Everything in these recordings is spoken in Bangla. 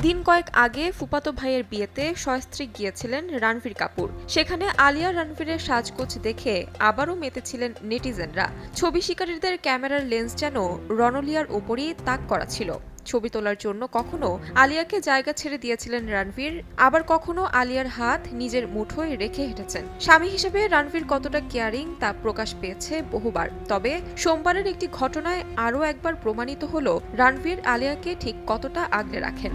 দিন কয়েক আগে ফুফাতো ভাইয়ের বিয়েতে সস্ত্রীক গিয়েছিলেন রণবীর কাপুর। সেখানে আলিয়া রণবীরের সাজগোজ দেখে আবারও মেতেছিলেন নেটিজেনরা। ছবি শিকারীদের ক্যামেরার লেন্স যেন রণলিয়ার উপরই তাক করা ছিল। ছবি তোলার জন্য কখনো আলিয়াকে জায়গা ছেড়ে দিয়েছিলেন রণবীর, আবার কখনো আলিয়ার হাত নিজের মুঠোয় রেখে হেঁটেছেন। স্বামী হিসেবে রণবীর কতটা কেয়ারিং তা প্রকাশ পেয়েছে বহুবার। তবে সোমবারের একটি ঘটনায় আরও একবার প্রমাণিত হলো রণবীর আলিয়াকে ঠিক কতটা আগলে রাখেন।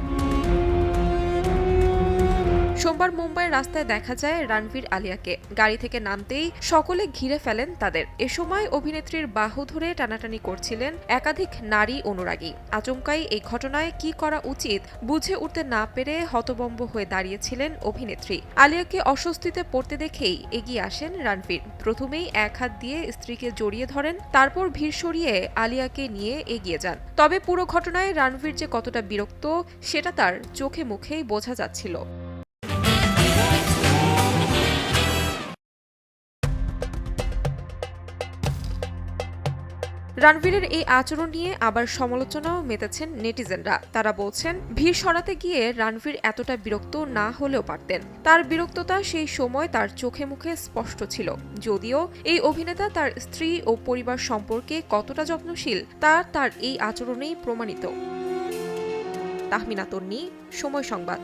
সোমবার মুম্বাইয়ের রাস্তায় দেখা যায় রণবীর আলিয়াকে। গাড়ি থেকে নামতেই সকলে ঘিরে ফেলেন তাদের। এ সময় অভিনেত্রীর বাহু ধরে টানাটানি করছিলেন একাধিক নারী অনুরাগী। আচমকাই এই ঘটনায় কি করা উচিত বুঝে উঠতে না পেরে হতভম্ব হয়ে দাঁড়িয়েছিলেন অভিনেত্রী। আলিয়াকে অস্বস্তিতে পড়তে দেখেই এগিয়ে আসেন রণবীর। প্রথমেই এক হাত দিয়ে স্ত্রীকে জড়িয়ে ধরেন, তারপর ভিড় সরিয়ে আলিয়াকে নিয়ে এগিয়ে যান। তবে পুরো ঘটনায় রণবীর যে কতটা বিরক্ত সেটা তার চোখে মুখেই বোঝা যাচ্ছিল। রণবীরের এই আচরণ নিয়ে আবার সমালোচনাও মেতেছেন নেটিজেনরা। তারা বলছেন, ভিড় সরাতে গিয়ে রণবীর এতটা বিরক্ত না হলেও পারতেন। তার বিরক্ততা সেই সময় তার চোখে মুখে স্পষ্ট ছিল। যদিও এই অভিনেতা তার স্ত্রী ও পরিবার সম্পর্কে কতটা যত্নশীল তা তার এই আচরণেই প্রমাণিত। তাহমিনা তন্নি, সময় সংবাদ।